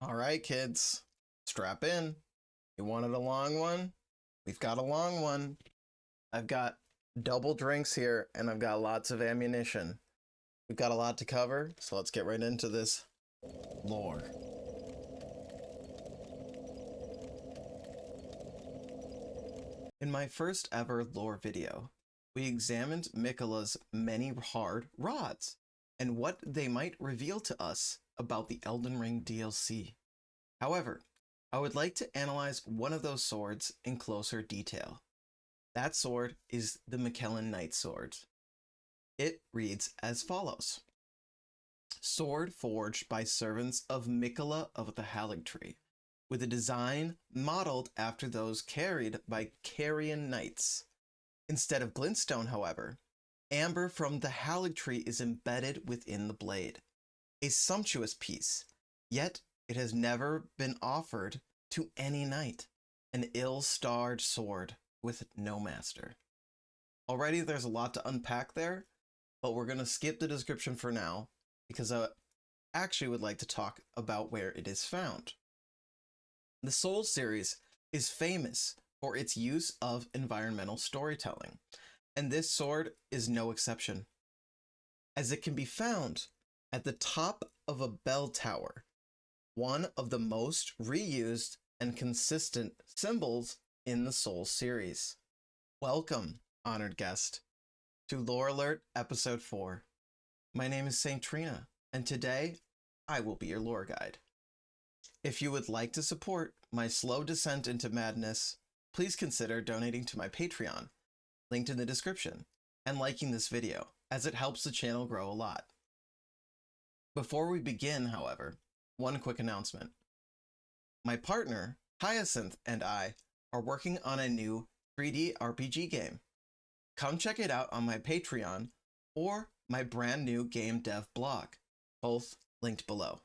All right, kids, strap in. You wanted a long one? We've got a long one. I've got double drinks here, and I've got lots of ammunition. We've got a lot to cover, so let's get right into this lore. In my first ever lore video, we examined Miquella's many hard rods and what they might reveal to us about the Elden Ring DLC. However, I would like to analyze one of those swords in closer detail. That sword is the Miquellan Knight Sword. It reads as follows. Sword forged by servants of Miquella of the Haligtree, with a design modeled after those carried by Carian knights. Instead of glintstone, however, amber from the Haligtree is embedded within the blade. A sumptuous piece, yet it has never been offered to any knight. An ill-starred sword with no master. Already there's a lot to unpack there, but we're going to skip the description for now because I actually would like to talk about where it is found. The Souls series is famous for its use of environmental storytelling, and this sword is no exception, as it can be found at the top of a bell tower, one of the most reused and consistent symbols in the Souls series. Welcome, honored guest, to Lore Alert Episode 4. My name is Saint Trina, and today I will be your lore guide. If you would like to support my slow descent into madness, please consider donating to my Patreon, linked in the description, and liking this video, as it helps the channel grow a lot. Before we begin, however, one quick announcement. My partner, Hyacinth, and I are working on a new 3D RPG game. Come check it out on my Patreon or my brand new game dev blog, both linked below.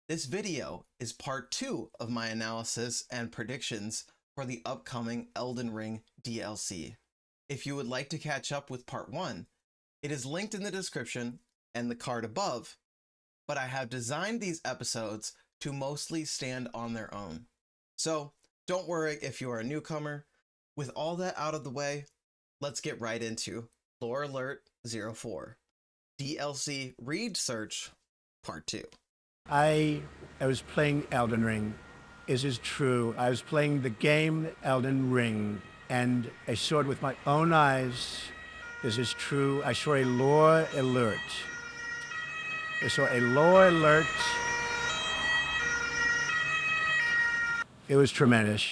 This video is part 2 of my analysis and predictions for the upcoming Elden Ring DLC. If you would like to catch up with part 1, it is linked in the description and the card above, but I have designed these episodes to mostly stand on their own. So don't worry if you are a newcomer. With all that out of the way, let's get right into Lore Alert 04, DLC Read Search Part 2. I was playing Elden Ring. This is true. I was playing the game Elden Ring, and I saw it with my own eyes. This is true. I saw a lore alert. I saw a lore alert. It was tremendous.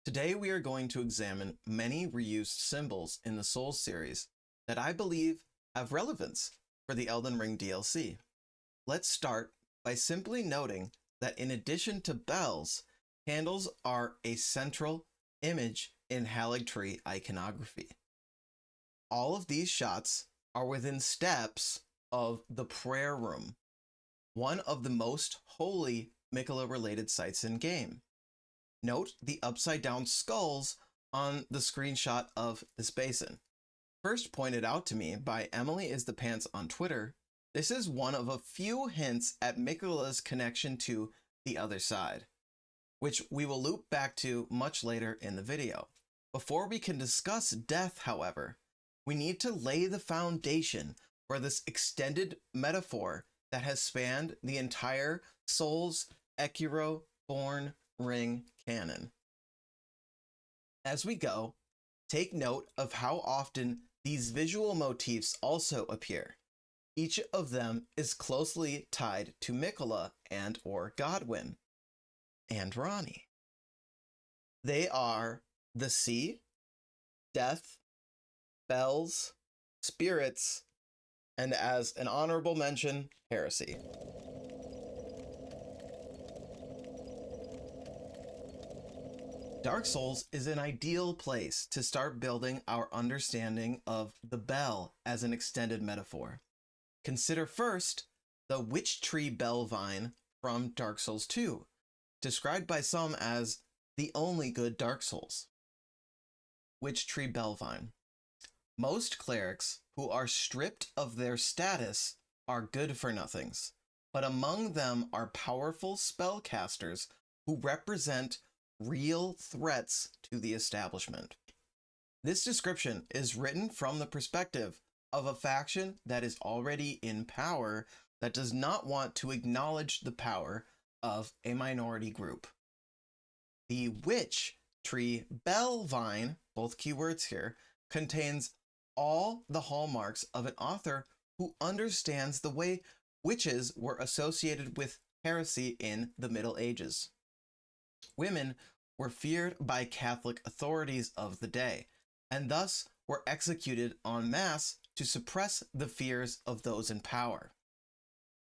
Today we are going to examine many reused symbols in the Souls series that I believe have relevance for the Elden Ring DLC. Let's start by simply noting that in addition to bells, candles are a central image in Haligtree iconography. All of these shots are within steps of the prayer room, one of the most holy Miquella-related sites in game. Note the upside-down skulls on the screenshot of this basin. First pointed out to me by Emily is the Pants on Twitter, this is one of a few hints at Miquella's connection to the other side, which we will loop back to much later in the video. Before we can discuss death, however, we need to lay the foundation for this extended metaphor that has spanned the entire Souls Ekiro Born Ring canon. As we go, take note of how often these visual motifs also appear. Each of them is closely tied to Miquella and or Godwyn and Ranni. They are the sea, death, bells, spirits, and as an honorable mention, heresy. Dark Souls is an ideal place to start building our understanding of the bell as an extended metaphor. Consider first the Witch Tree Bell Vine from Dark Souls 2, described by some as the only good Dark Souls. Witch Tree Bell Vine. Most clerics who are stripped of their status are good-for-nothings, but among them are powerful spellcasters who represent real threats to the establishment. This description is written from the perspective of a faction that is already in power that does not want to acknowledge the power of a minority group. The witch tree Bellvine, both keywords here, contains all the hallmarks of an author who understands the way witches were associated with heresy in the Middle Ages. Women were feared by Catholic authorities of the day, and thus were executed en masse to suppress the fears of those in power.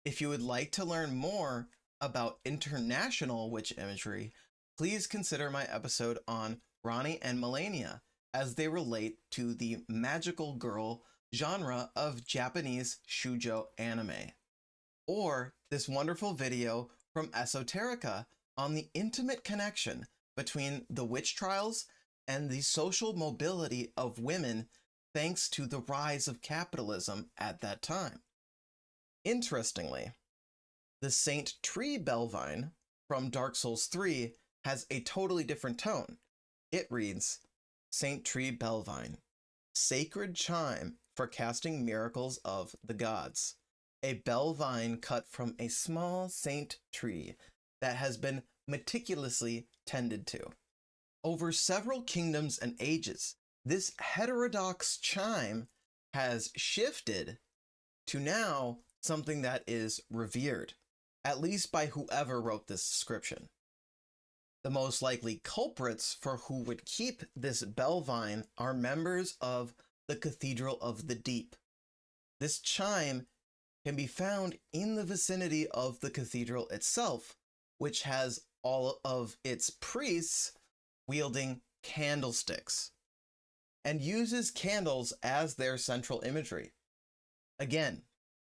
If you would like to learn more about international witch imagery, please consider my episode on Ronnie and Melania as they relate to the magical girl genre of Japanese shoujo anime, or this wonderful video from Esoterica on the intimate connection between the witch trials and the social mobility of women thanks to the rise of capitalism at that time. Interestingly, the Saint Tree Bellvine from Dark Souls 3 has a totally different tone. It reads, Saint Tree Bellvine, sacred chime for casting miracles of the gods. A bell vine cut from a small saint tree that has been meticulously tended to. Over several kingdoms and ages, this heterodox chime has shifted to now something that is revered, at least by whoever wrote this description. The most likely culprits for who would keep this bell vine are members of the Cathedral of the Deep. This chime can be found in the vicinity of the cathedral itself, which has all of its priests wielding candlesticks and uses candles as their central imagery. Again,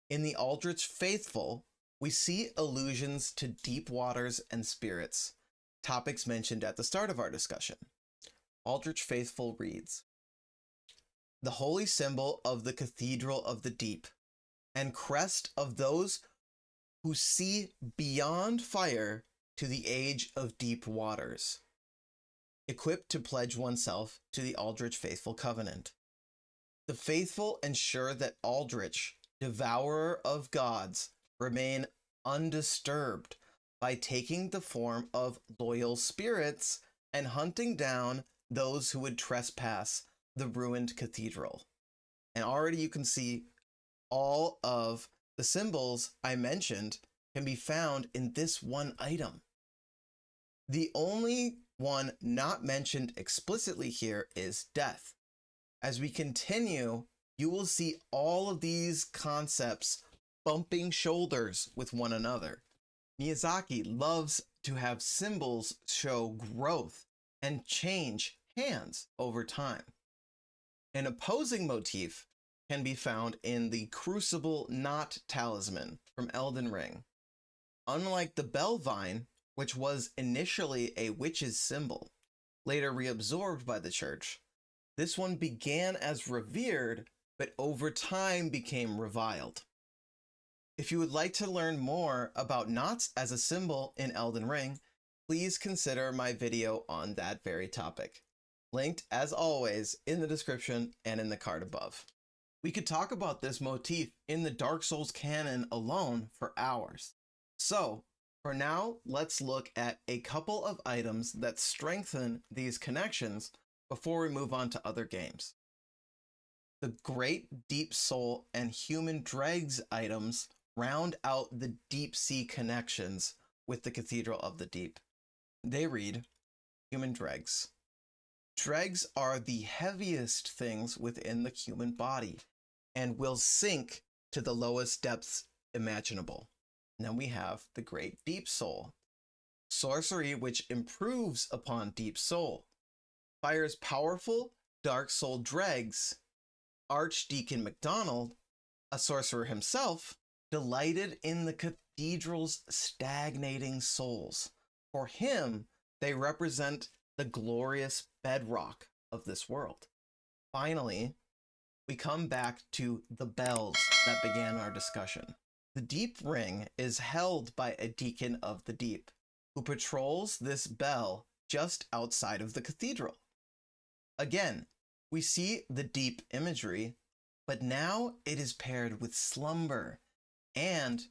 in the Aldrich Faithful, we see allusions to deep waters and spirits, topics mentioned at the start of our discussion. Aldrich Faithful reads, the holy symbol of the Cathedral of the Deep, and crest of those who see beyond fire to the age of deep waters, equipped to pledge oneself to the Aldrich Faithful Covenant. The faithful ensure that Aldrich, devourer of gods, remain undisturbed by taking the form of loyal spirits and hunting down those who would trespass the ruined cathedral. And already you can see all of the symbols I mentioned can be found in this one item. The only one not mentioned explicitly here is death. As we continue, you will see all of these concepts bumping shoulders with one another. Miyazaki loves to have symbols show growth and change hands over time. An opposing motif can be found in the Crucible Knot Talisman from Elden Ring. Unlike the bell vine, which was initially a witch's symbol, later reabsorbed by the church, this one began as revered, but over time became reviled. If you would like to learn more about knots as a symbol in Elden Ring, please consider my video on that very topic. Linked, as always, in the description and in the card above. We could talk about this motif in the Dark Souls canon alone for hours. So, for now, let's look at a couple of items that strengthen these connections before we move on to other games. The Great Deep Soul and Human Dregs items round out the deep sea connections with the Cathedral of the Deep. They read, Human Dregs. Dregs are the heaviest things within the human body and will sink to the lowest depths imaginable. And then we have the Great Deep Soul. Sorcery which improves upon Deep Soul. Fires powerful Dark Soul dregs. Archdeacon MacDonald, a sorcerer himself, delighted in the cathedral's stagnating souls. For him, they represent the glorious bedrock of this world. Finally, we come back to the bells that began our discussion. The Deep Ring is held by a Deacon of the Deep, who patrols this bell just outside of the cathedral. Again, we see the deep imagery, but now it is paired with slumber, and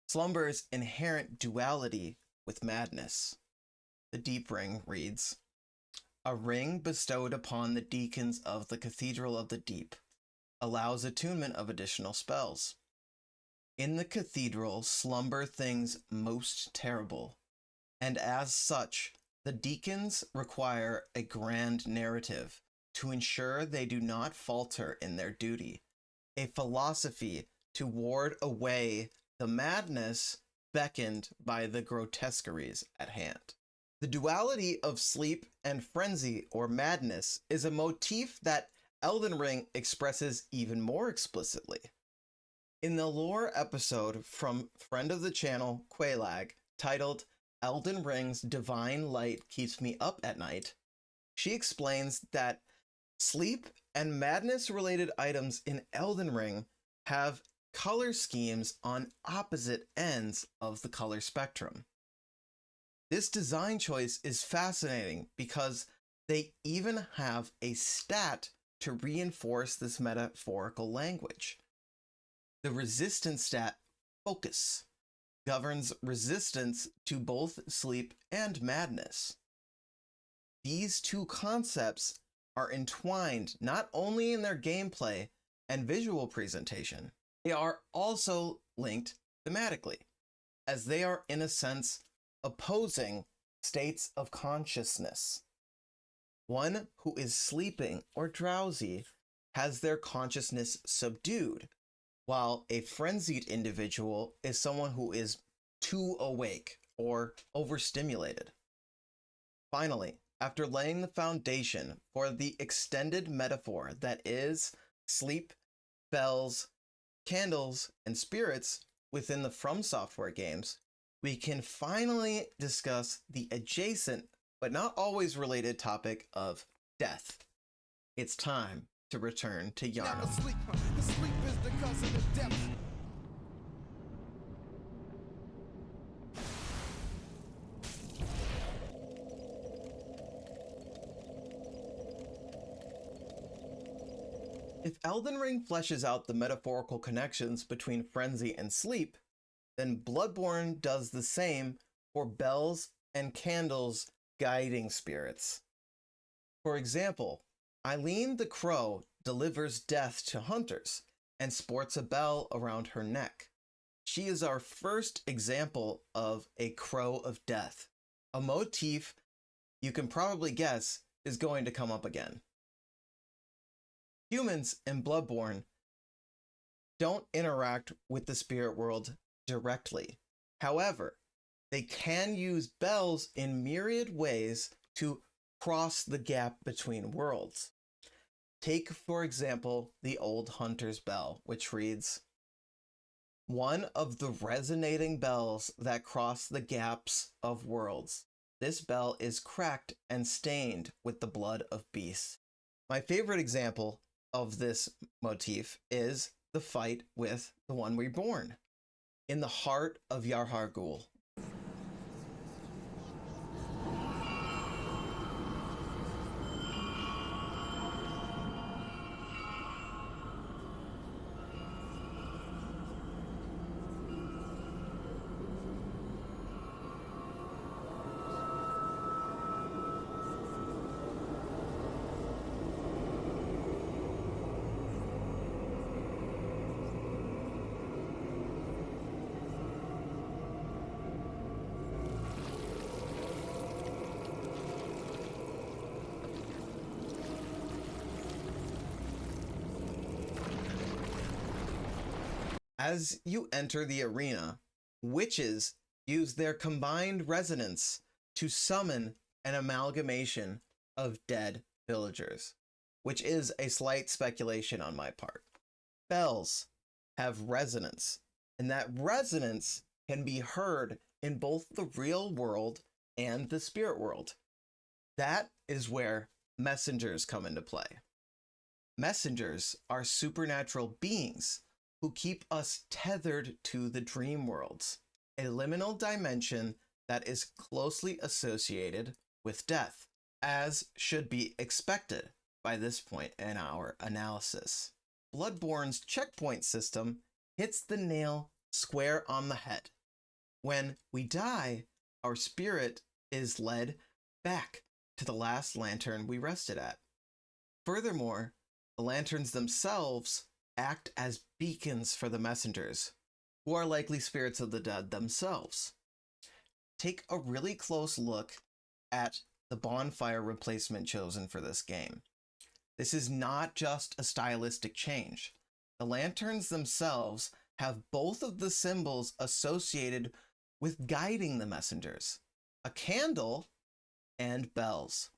slumber's inherent duality with madness. The Deep Ring reads, "A ring bestowed upon the deacons of the Cathedral of the Deep allows attunement of additional spells. In the cathedral slumber things most terrible, and as such, the deacons require a grand narrative to ensure they do not falter in their duty, a philosophy to ward away the madness beckoned by the grotesqueries at hand." The duality of sleep and frenzy or madness is a motif that Elden Ring expresses even more explicitly. In the lore episode from friend of the channel, Quaylag, titled Elden Ring's Divine Light Keeps Me Up at Night, she explains that sleep and madness-related items in Elden Ring have color schemes on opposite ends of the color spectrum. This design choice is fascinating because they even have a stat to reinforce this metaphorical language. The resistance stat, focus, governs resistance to both sleep and madness. These two concepts are entwined not only in their gameplay and visual presentation, they are also linked thematically, as they are in a sense opposing states of consciousness. One who is sleeping or drowsy has their consciousness subdued, while a frenzied individual is someone who is too awake or overstimulated. Finally, after laying the foundation for the extended metaphor that is sleep, bells, candles, and spirits within the From Software games, we can finally discuss the adjacent, but not always related topic of death. It's time to return to Yarnum. The sleep is the cause of the death. If Elden Ring fleshes out the metaphorical connections between frenzy and sleep, then Bloodborne does the same for bells and candles guiding spirits. For example, Eileen the Crow delivers death to hunters and sports a bell around her neck. She is our first example of a crow of death, a motif you can probably guess is going to come up again. Humans in Bloodborne don't interact with the spirit world directly. However, they can use bells in myriad ways to cross the gap between worlds. Take, for example, the old hunter's bell, which reads, "One of the resonating bells that cross the gaps of worlds. This bell is cracked and stained with the blood of beasts." My favorite example of this motif is the fight with the One Reborn in the heart of Yarhargul. As you enter the arena, witches use their combined resonance to summon an amalgamation of dead villagers, which is a slight speculation on my part. Bells have resonance, and that resonance can be heard in both the real world and the spirit world. That is where messengers come into play. Messengers are supernatural beings who keep us tethered to the dream worlds, a liminal dimension that is closely associated with death, as should be expected by this point in our analysis. Bloodborne's checkpoint system hits the nail square on the head. When we die, our spirit is led back to the last lantern we rested at. Furthermore, the lanterns themselves act as beacons for the messengers, who are likely spirits of the dead themselves. Take a really close look at the bonfire replacement chosen for this game. This is not just a stylistic change. The lanterns themselves have both of the symbols associated with guiding the messengers, a candle and bells.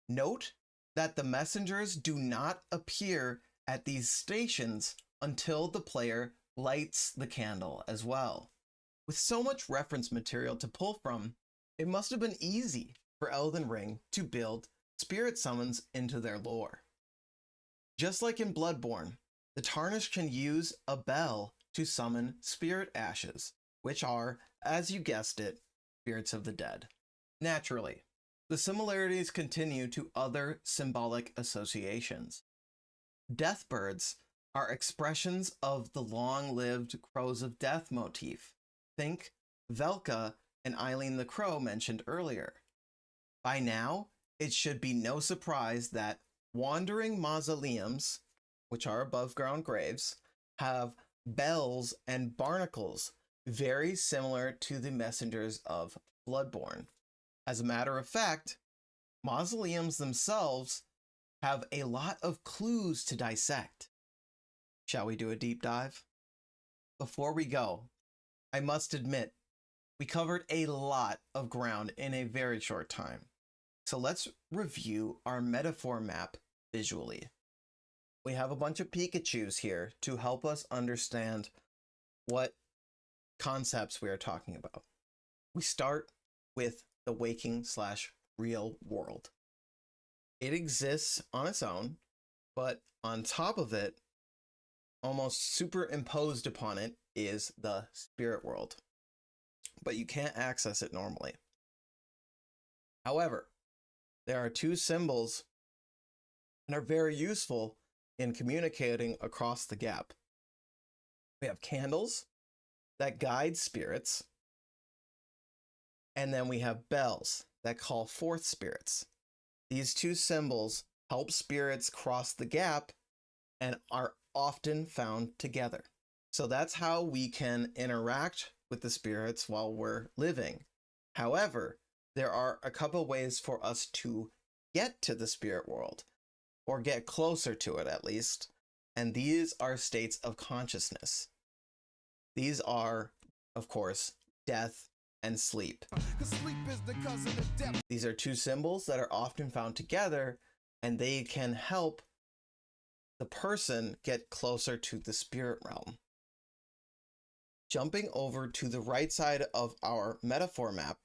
Note that the messengers do not appear at these stations until the player lights the candle as well. With so much reference material to pull from, it must have been easy for Elden Ring to build spirit summons into their lore. Just like in Bloodborne, the Tarnished can use a bell to summon spirit ashes, which are, as you guessed it, spirits of the dead. Naturally, the similarities continue to other symbolic associations. Deathbirds are expressions of the long-lived Crows of Death motif. Think Velka and Eileen the Crow mentioned earlier. By now, it should be no surprise that wandering mausoleums, which are above-ground graves, have bells and barnacles very similar to the messengers of Bloodborne. As a matter of fact, mausoleums themselves have a lot of clues to dissect. Shall we do a deep dive? Before we go, I must admit, we covered a lot of ground in a very short time. So let's review our metaphor map visually. We have a bunch of Pikachus here to help us understand what concepts we are talking about. We start with the waking/real world. It exists on its own, but on top of it, almost superimposed upon it, is the spirit world. But you can't access it normally. However, there are two symbols that are very useful in communicating across the gap. We have candles that guide spirits, and then we have bells that call forth spirits. These two symbols help spirits cross the gap and are often found together. So that's how we can interact with the spirits while we're living. However, there are a couple ways for us to get to the spirit world, or get closer to it at least, and these are states of consciousness. These are, of course, death and sleep. 'Cause sleep is the cousin of death. These are two symbols that are often found together, and they can help the person get closer to the spirit realm. Jumping over to the right side of our metaphor map,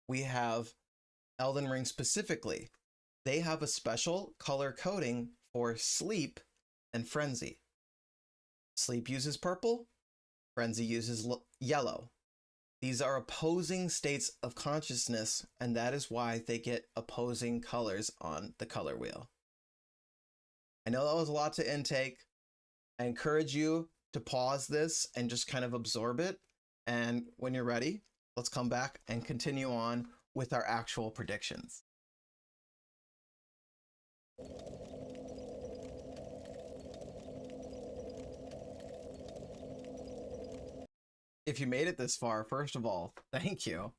we have Elden Ring specifically. They have a special color coding for sleep and frenzy. Sleep uses purple, frenzy uses yellow. These are opposing states of consciousness, and that is why they get opposing colors on the color wheel. I know that was a lot to intake. I encourage you to pause this and just kind of absorb it. And when you're ready, let's come back and continue on with our actual predictions. If you made it this far, first of all, thank you.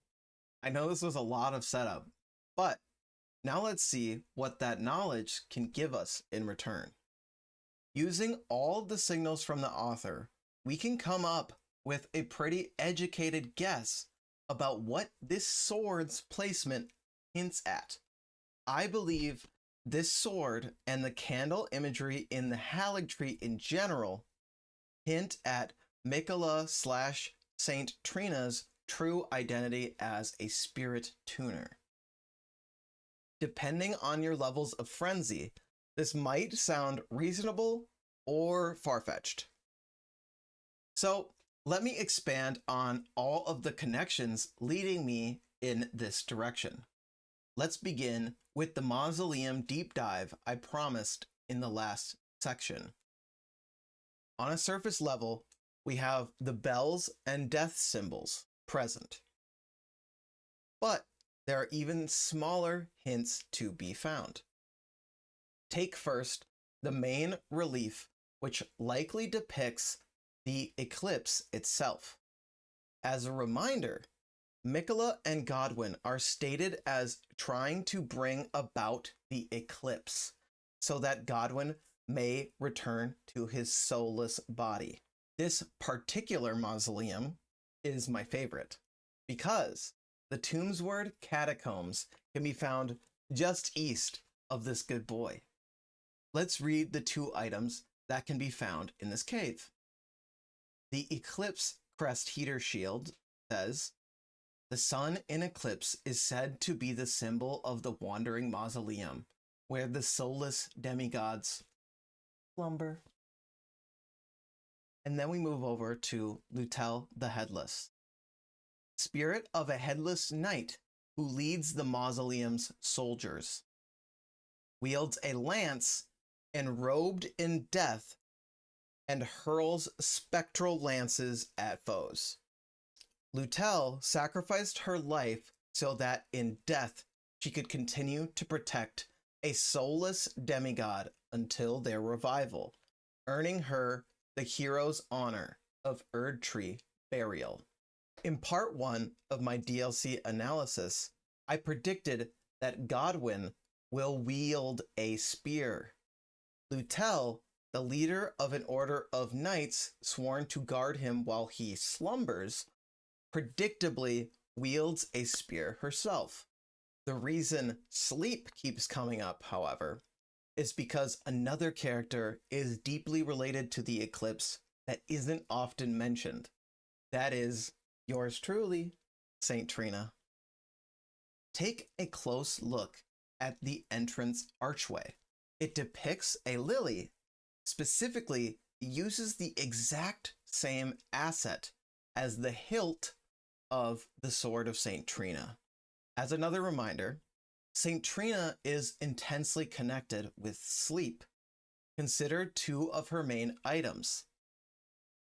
I know this was a lot of setup, but now let's see what that knowledge can give us in return. Using all the signals from the author, we can come up with a pretty educated guess about what this sword's placement hints at. I believe this sword and the candle imagery in the Halig tree in general hint at Miquella/Saint Trina's true identity as a spirit tuner. Depending on your levels of frenzy, this might sound reasonable or far-fetched. So let me expand on all of the connections leading me in this direction. Let's begin with the mausoleum deep dive I promised in the last section. On a surface level, we have the bells and death symbols present. But there are even smaller hints to be found. Take first the main relief, which likely depicts the eclipse itself. As a reminder, Miquella and Godwyn are stated as trying to bring about the eclipse so that Godwyn may return to his soulless body. This particular mausoleum is my favorite because the Tombsward Catacombs can be found just east of this good boy. Let's read the two items that can be found in this cave. The Eclipse Crest Heater Shield says, the sun in eclipse is said to be the symbol of the wandering mausoleum, where the soulless demigods slumber. And then we move over to Lutel the Headless, spirit of a headless knight who leads the mausoleum's soldiers, wields a lance enrobed in death and hurls spectral lances at foes. Lutel sacrificed her life so that in death she could continue to protect a soulless demigod until their revival, earning her the hero's honor of Erdtree burial. In part 1 of my DLC analysis, I predicted that Godwyn will wield a spear. Lutel, the leader of an order of knights sworn to guard him while he slumbers, predictably wields a spear herself. The reason sleep keeps coming up, however, is because another character is deeply related to the eclipse that isn't often mentioned. That is yours truly, Saint Trina. Take a close look at the entrance archway. It depicts a lily, specifically uses the exact same asset as the hilt of the Sword of Saint Trina. As another reminder, Saint Trina is intensely connected with sleep. Consider two of her main items,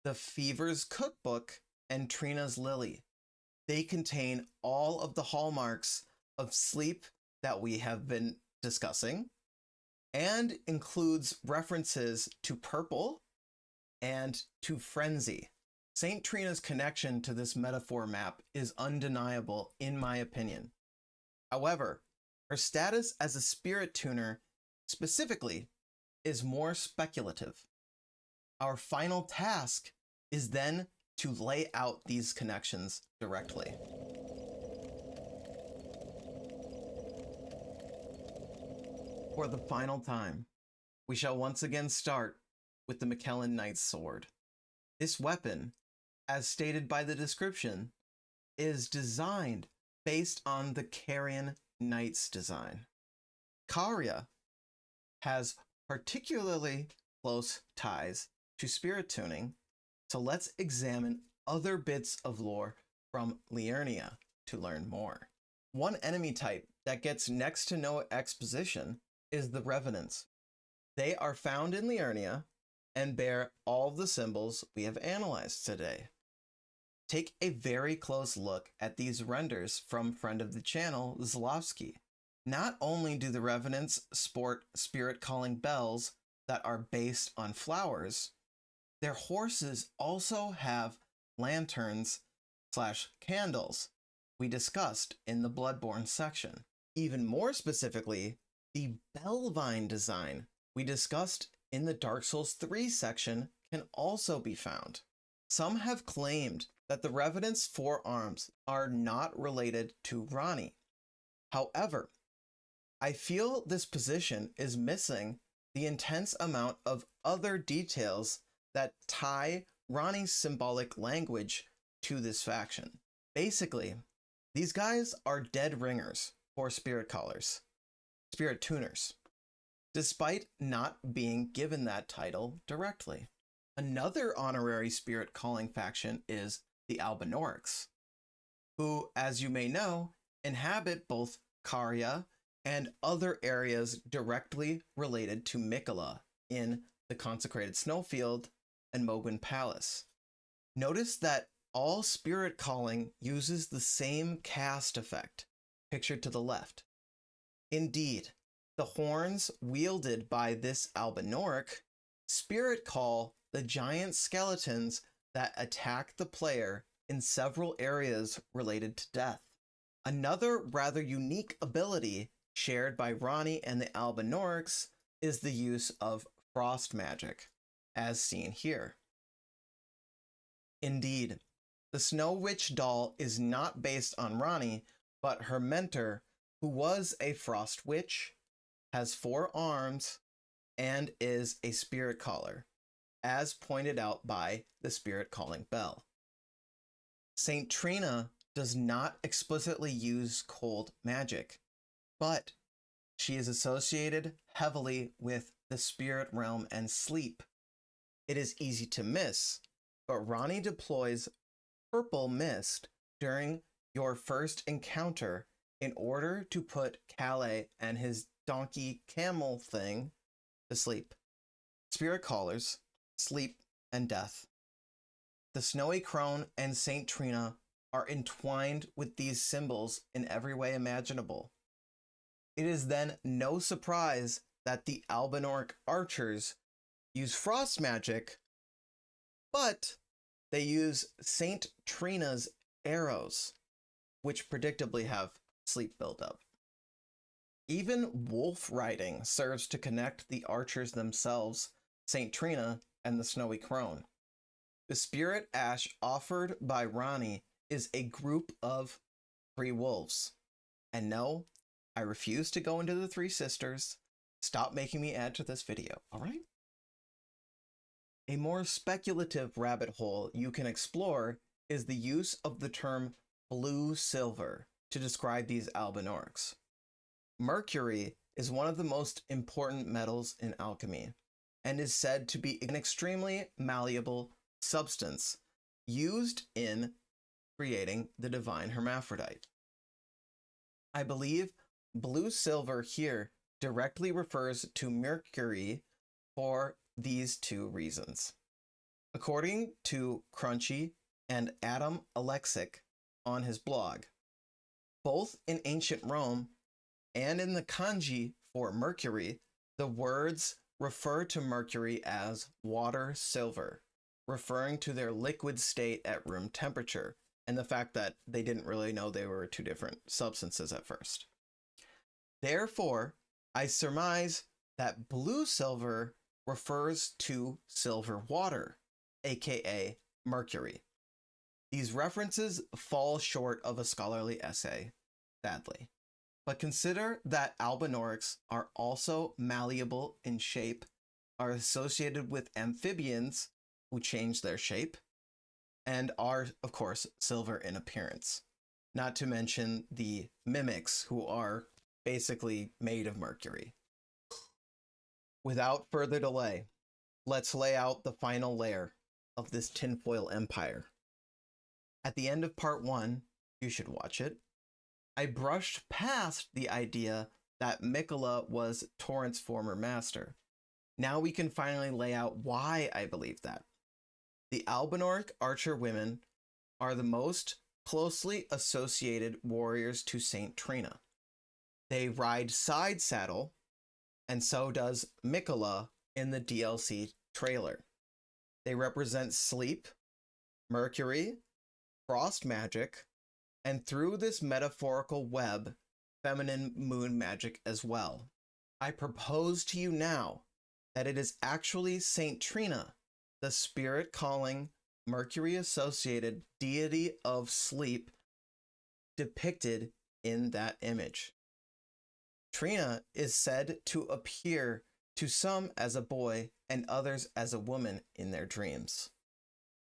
the Fever's Cookbook and Trina's Lily. They contain all of the hallmarks of sleep that we have been discussing and includes references to purple and to frenzy. Saint Trina's connection to this metaphor map is undeniable in my opinion. However, her status as a spirit tuner specifically is more speculative. Our final task is then to lay out these connections directly. For the final time, we shall once again start with the McKellen Knight's Sword. This weapon, as stated by the description, is designed based on the Carian Knight's design. Karya has particularly close ties to spirit tuning, so let's examine other bits of lore from Liurnia to learn more. One enemy type that gets next to no exposition is the Revenants. They are found in Liurnia and bear all the symbols we have analyzed today. Take a very close look at these renders from friend of the channel, Zlowski. Not only do the Revenants sport spirit-calling bells that are based on flowers, their horses also have lanterns/candles we discussed in the Bloodborne section. Even more specifically, the Bellvine design we discussed in the Dark Souls 3 section can also be found. Some have claimed that the Revenant's forearms are not related to Ranni. However, I feel this position is missing the intense amount of other details that tie Ranni's symbolic language to this faction. Basically, these guys are dead ringers for spirit callers, spirit tuners, despite not being given that title directly. Another honorary spirit calling faction is the Albinorics, who, as you may know, inhabit both Caria and other areas directly related to Mikola in the Consecrated Snowfield and Mogwin Palace. Notice that all spirit calling uses the same cast effect, pictured to the left. Indeed, the horns wielded by this Albinoric spirit call the giant skeletons that attack the player in several areas related to death. Another rather unique ability shared by Ronnie and the Albinorics is the use of frost magic, as seen here. Indeed, the Snow Witch doll is not based on Ronnie, but her mentor, who was a frost witch, has 4 arms, and is a spirit caller, as pointed out by the spirit calling bell. Saint Trina does not explicitly use cold magic, but she is associated heavily with the spirit realm and sleep. It is easy to miss, but Ronnie deploys purple mist during your first encounter in order to put Calais and his donkey camel thing to sleep. Spirit callers, sleep, and death. The Snowy Crone and Saint Trina are entwined with these symbols in every way imaginable. It is then no surprise that the Albinoric archers use frost magic, but they use Saint Trina's arrows, which predictably have sleep buildup. Even wolf riding serves to connect the archers themselves, Saint Trina and the Snowy Crone. The spirit ash offered by Ronnie is a group of 3 wolves. And no, I refuse to go into the 3 sisters. Stop making me add to this video, all right? A more speculative rabbit hole you can explore is the use of the term blue silver to describe these Albinorics. Mercury is one of the most important metals in alchemy and is said to be an extremely malleable substance used in creating the divine hermaphrodite. I believe blue silver here directly refers to Mercury for these 2 reasons. According to Crunchy and Adam Alexic on his blog, both in ancient Rome and in the kanji for Mercury, the words refer to Mercury as water silver, referring to their liquid state at room temperature and the fact that they didn't really know they were 2 different substances at first. Therefore, I surmise that blue silver refers to silver water, aka Mercury. These references fall short of a scholarly essay, sadly. But consider that Albinorics are also malleable in shape, are associated with amphibians who change their shape, and are, of course, silver in appearance. Not to mention the mimics, who are basically made of mercury. Without further delay, let's lay out the final layer of this tinfoil empire. At the end of part 1, you should watch it, I brushed past the idea that Mikola was Torrent's former master. Now we can finally lay out why I believe that. The Albinoric archer women are the most closely associated warriors to Saint Trina. They ride side saddle, and so does Mikola in the DLC trailer. They represent sleep, Mercury, frost magic, and through this metaphorical web, feminine moon magic as well. I propose to you now that it is actually Saint Trina, the spirit calling, Mercury associated deity of sleep, depicted in that image. Trina is said to appear to some as a boy and others as a woman in their dreams.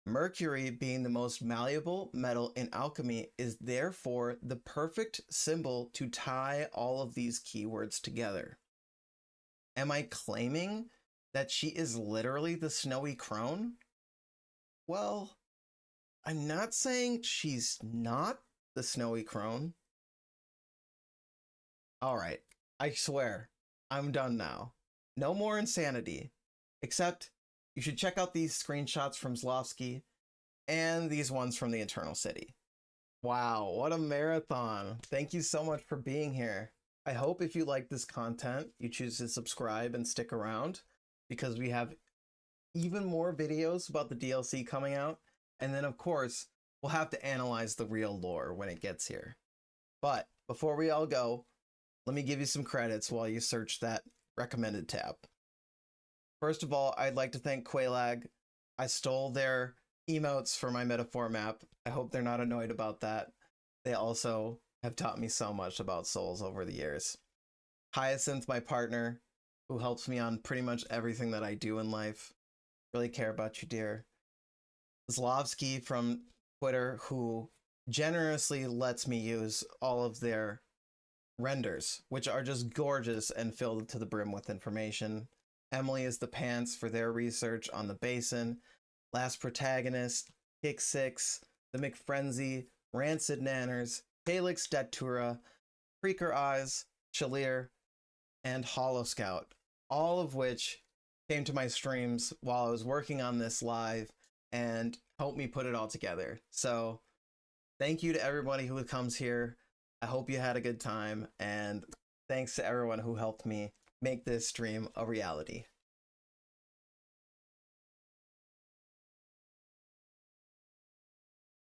Mercury, being the most malleable metal in alchemy, is therefore the perfect symbol to tie all of these keywords together. Am I claiming that she is literally the snowy crone? Well, I'm not saying she's not the snowy crone. Alright, I swear, I'm done now. No more insanity. Except, you should check out these screenshots from Zlovsky and these ones from the Eternal City. Wow, what a marathon. Thank you so much for being here. I hope if you like this content, you choose to subscribe and stick around, because we have even more videos about the DLC coming out. And then, of course, we'll have to analyze the real lore when it gets here. But before we all go, let me give you some credits while you search that recommended tab. First of all, I'd like to thank Qualag. I stole their emotes for my metaphor map. I hope they're not annoyed about that. They also have taught me so much about souls over the years. Hyacinth, my partner, who helps me on pretty much everything that I do in life. Really care about you, dear. Zlovsky from Twitter, who generously lets me use all of their renders, which are just gorgeous and filled to the brim with information. Emily is the pants for their research on the basin. Last Protagonist, Kick Six, The McFrenzy, Rancid Nanners, Calix Datura, Freaker Eyes, Shalir, and Hollow Scout, all of which came to my streams while I was working on this live and helped me put it all together. So thank you to everybody who comes here. I hope you had a good time, and thanks to everyone who helped me make this stream a reality.